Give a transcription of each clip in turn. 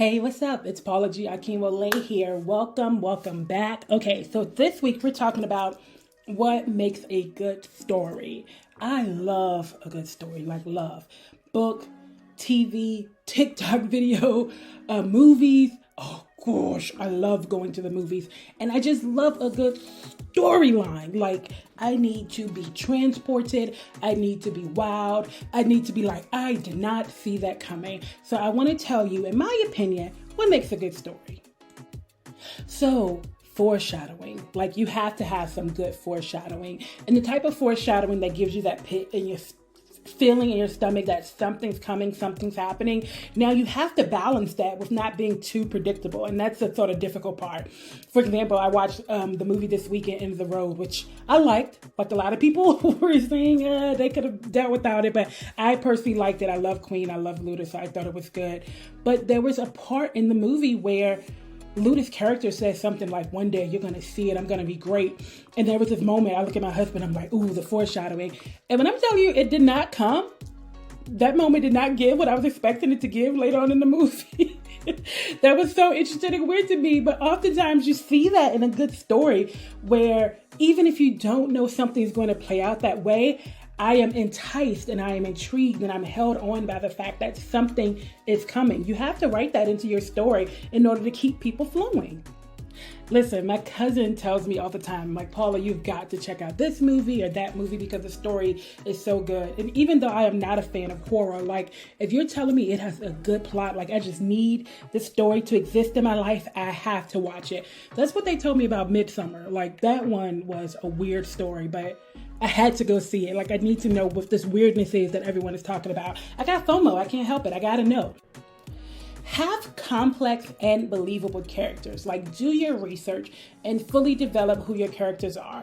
Hey, what's up? It's Paula G. Akinwole here. Welcome back. Okay, so this week we're talking about what makes a good story. I love a good story, like love. Book, TV, TikTok video, movies. Oh gosh, I love going to the movies. And I just love a good storyline. Like, I need to be transported. I need to be wowed. I need to be like, I did not see that coming. So I want to tell you, in my opinion, what makes a good story. So, foreshadowing. Like, you have to have some good foreshadowing. And the type of foreshadowing that gives you that pit in your feeling in your stomach that something's coming, something's happening. Now you have to balance that with not being too predictable. And that's the sort of difficult part. For example, I watched the movie this weekend, End of the Road, which I liked. Like a lot of people were saying they could have dealt without it. But I personally liked it. I love Queen. I love Luda. So I thought it was good. But there was a part in the movie where Luda's character says something like, one day you're going to see it, I'm going to be great. And there was this moment, I look at my husband, I'm like, ooh, the foreshadowing. And when I'm telling you, it did not come. That moment did not give what I was expecting it to give later on in the movie. That was so interesting and weird to me. But oftentimes you see that in a good story where even if you don't know something is going to play out that way, I am enticed and I am intrigued and I'm held on by the fact that something is coming. You have to write that into your story in order to keep people flowing. Listen, my cousin tells me all the time, like, Paula, you've got to check out this movie or that movie because the story is so good. And even though I am not a fan of horror, like, if you're telling me it has a good plot, like, I just need this story to exist in my life, I have to watch it. That's what they told me about Midsummer. Like, that one was a weird story, but I had to go see it. Like, I need to know what this weirdness is that everyone is talking about. I got FOMO. I can't help it. I got to know. Have complex and believable characters. Like, do your research and fully develop who your characters are.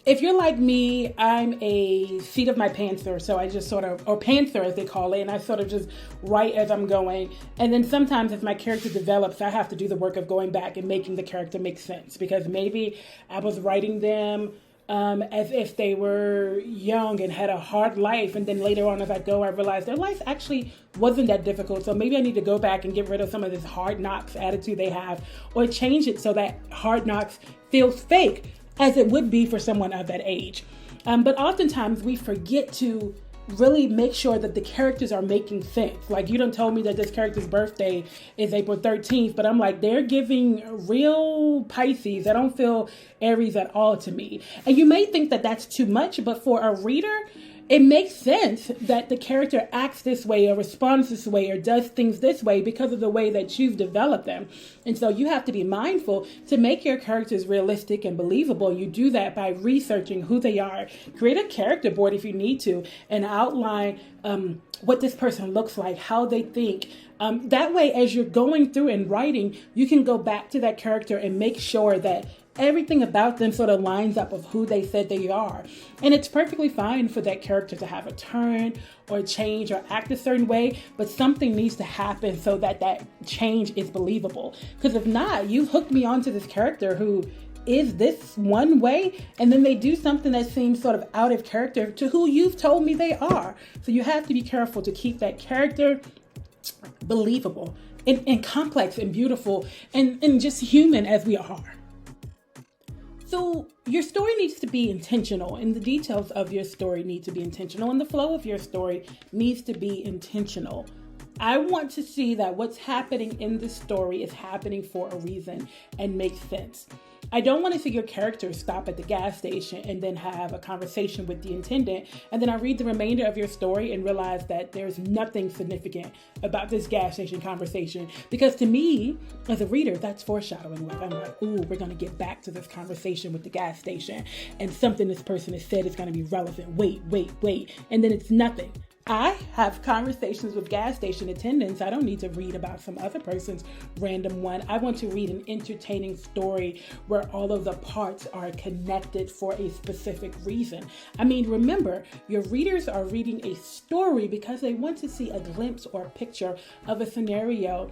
If you're like me, I'm a seat of my pantser. So I just sort of, or pantser as they call it, and I sort of just write as I'm going. And then sometimes as my character develops, I have to do the work of going back and making the character make sense. Because maybe I was writing them as if they were young and had a hard life. And then later on as I go, I realized their life actually wasn't that difficult. So maybe I need to go back and get rid of some of this hard knocks attitude they have, or change it so that hard knocks feels fake as it would be for someone of that age. But oftentimes we forget to really make sure that the characters are making sense. Like, you done told me that this character's birthday is April 13th, but I'm like, they're giving real Pisces. I don't feel Aries at all to me. And you may think that that's too much, but for a reader, it makes sense that the character acts this way or responds this way or does things this way because of the way that you've developed them. And so you have to be mindful to make your characters realistic and believable. You do that by researching who they are. Create a character board if you need to and outline what this person looks like, how they think. That way, as you're going through and writing, you can go back to that character and make sure that everything about them sort of lines up of who they said they are. And it's perfectly fine for that character to have a turn or change or act a certain way, but something needs to happen so that that change is believable. Because if not, you've hooked me onto this character who is this one way, and then they do something that seems sort of out of character to who you've told me they are. So you have to be careful to keep that character believable and complex and beautiful and just human as we are. So your story needs to be intentional, and the details of your story need to be intentional, and the flow of your story needs to be intentional. I want to see that what's happening in the story is happening for a reason and makes sense. I don't want to see your character stop at the gas station and then have a conversation with the attendant, and then I read the remainder of your story and realize that there's nothing significant about this gas station conversation. Because to me, as a reader, that's foreshadowing. Like, I'm like, ooh, we're going to get back to this conversation with the gas station, and something this person has said is going to be relevant. Wait. And then it's nothing. I have conversations with gas station attendants. I don't need to read about some other person's random one. I want to read an entertaining story where all of the parts are connected for a specific reason. I mean, remember, your readers are reading a story because they want to see a glimpse or a picture of a scenario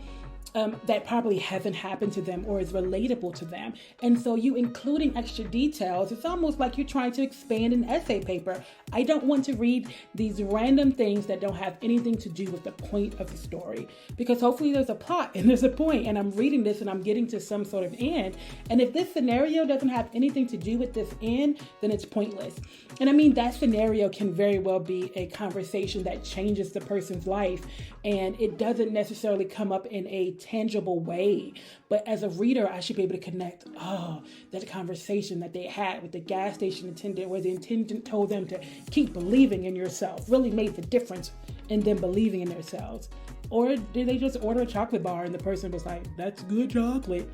that probably hasn't happened to them or is relatable to them. And so you including extra details, it's almost like you're trying to expand an essay paper. I don't want to read these random things that don't have anything to do with the point of the story, because hopefully there's a plot and there's a point, and I'm reading this and I'm getting to some sort of end. And if this scenario doesn't have anything to do with this end, then it's pointless. And I mean, that scenario can very well be a conversation that changes the person's life, and it doesn't necessarily come up in a tangible way. But as a reader, I should be able to connect, that conversation that they had with the gas station attendant, where the attendant told them to keep believing in yourself, really made the difference in them believing in themselves. Or did they just order a chocolate bar and the person was like, that's good chocolate?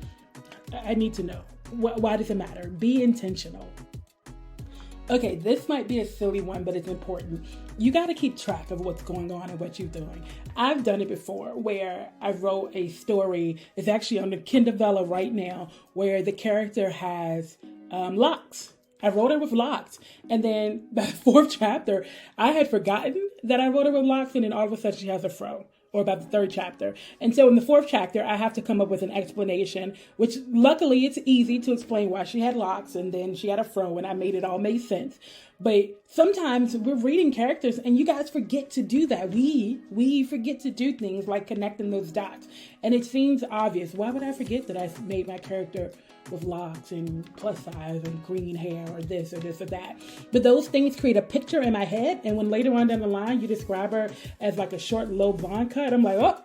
I need to know. Why does it matter? Be intentional. Okay, this might be a silly one, but it's important. You got to keep track of what's going on and what you're doing. I've done it before where I wrote a story. It's actually on the Kindle right now, where the character has locks. I wrote her with locks. And then by the 4th chapter, I had forgotten that I wrote her with locks, and then all of a sudden she has a fro. Or about the 3rd chapter. And so in the 4th chapter, I have to come up with an explanation, which luckily it's easy to explain why she had locks and then she had a fro, and I made it all make sense. But sometimes we're reading characters and you guys forget to do that. We forget to do things like connecting those dots. And it seems obvious. Why would I forget that I made my character with locks and plus size and green hair or this or that? But those things create a picture in my head. And when later on down the line, you describe her as like a short, low blonde cut, I'm like, oh,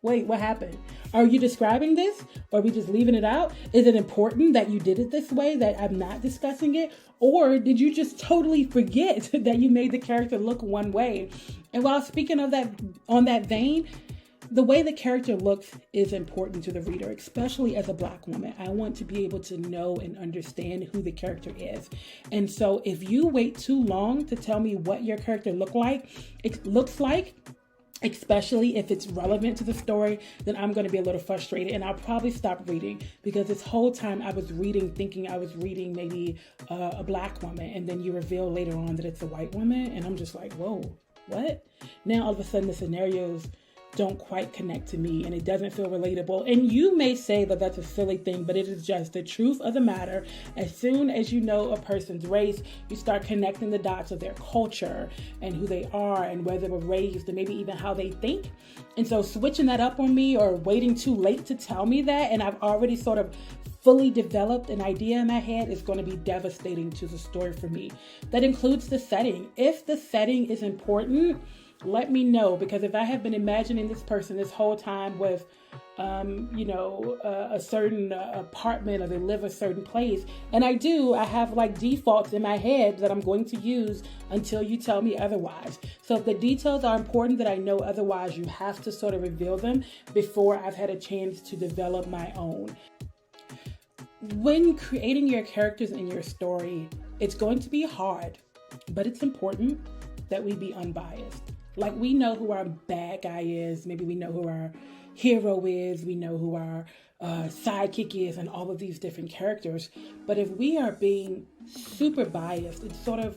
wait, what happened? Are you describing this? Or are we just leaving it out? Is it important that you did it this way, that I'm not discussing it? Or did you just totally forget that you made the character look one way? And while speaking of that, on that vein, the way the character looks is important to the reader, especially as a Black woman. I want to be able to know and understand who the character is. And so if you wait too long to tell me what your character looks like, especially if it's relevant to the story, then I'm going to be a little frustrated and I'll probably stop reading, because this whole time I was reading thinking I was reading maybe a Black woman, and then you reveal later on that it's a white woman, and I'm just like, whoa, what? Now all of a sudden the scenarios don't quite connect to me and it doesn't feel relatable. And you may say that that's a silly thing, but it is just the truth of the matter. As soon as you know a person's race, you start connecting the dots of their culture and who they are and where they were raised and maybe even how they think. And so switching that up on me or waiting too late to tell me that, and I've already sort of fully developed an idea in my head, is going to be devastating to the story for me. That includes the setting. If the setting is important, let me know, because if I have been imagining this person this whole time with, a certain apartment, or they live a certain place, and I have like defaults in my head that I'm going to use until you tell me otherwise. So if the details are important that I know otherwise, you have to sort of reveal them before I've had a chance to develop my own. When creating your characters in your story, it's going to be hard, but it's important that we be unbiased. Like, we know who our bad guy is. Maybe we know who our hero is. We know who our sidekick is, and all of these different characters. But if we are being super biased, it sort of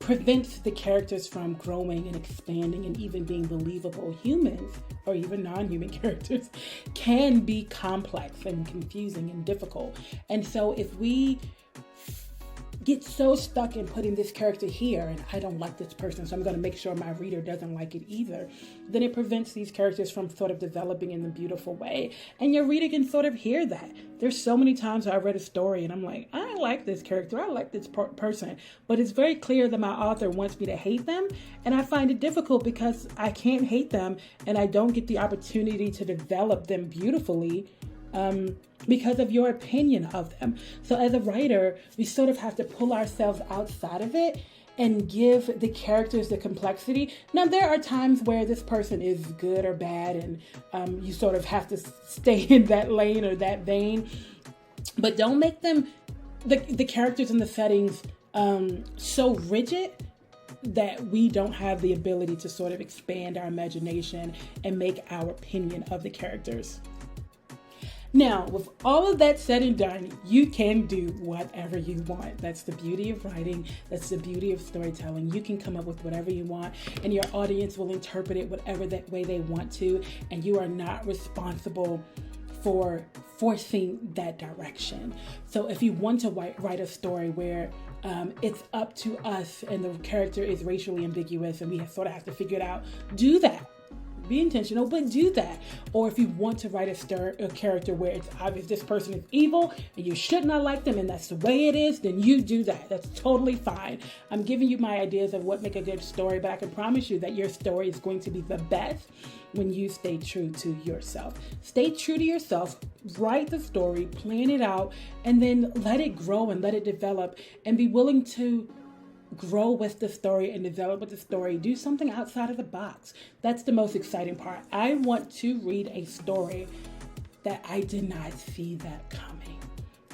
prevents the characters from growing and expanding and even being believable. Humans, or even non-human characters, can be complex and confusing and difficult. And so if we get so stuck in putting this character here, and I don't like this person, so I'm going to make sure my reader doesn't like it either, then it prevents these characters from sort of developing in a beautiful way. And your reader can sort of hear that. There's so many times I read a story and I'm like, I like this character, I like this person, but it's very clear that my author wants me to hate them, and I find it difficult because I can't hate them and I don't get the opportunity to develop them beautifully because of your opinion of them. So as a writer, we sort of have to pull ourselves outside of it and give the characters the complexity. Now, there are times where this person is good or bad, and you sort of have to stay in that lane or that vein, but don't make them, the characters and the settings, so rigid that we don't have the ability to sort of expand our imagination and make our opinion of the characters. Now, with all of that said and done, you can do whatever you want. That's the beauty of writing. That's the beauty of storytelling. You can come up with whatever you want, and your audience will interpret it whatever that way they want to, and you are not responsible for forcing that direction. So if you want to write a story where it's up to us and the character is racially ambiguous and we sort of have to figure it out, do that. Be intentional, but do that. Or if you want to write a character where it's obvious this person is evil and you should not like them and that's the way it is, then you do that. That's totally fine. I'm giving you my ideas of what make a good story, but I can promise you that your story is going to be the best when you stay true to yourself. Stay true to yourself, write the story, plan it out, and then let it grow and let it develop, and be willing to grow with the story and develop with the story. Do something outside of the box. That's the most exciting part. I want to read a story that I did not see that coming.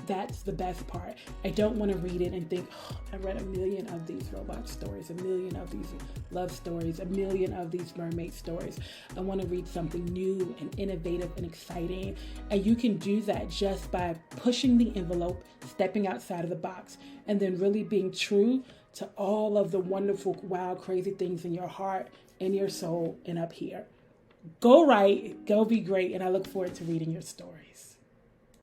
That's the best part. I don't want to read it and think, oh, I read a million of these robot stories, a million of these love stories, a million of these mermaid stories. I want to read something new and innovative and exciting. And you can do that just by pushing the envelope, stepping outside of the box, and then really being true to all of the wonderful, wild, crazy things in your heart, in your soul, and up here. Go write, go be great, and I look forward to reading your stories.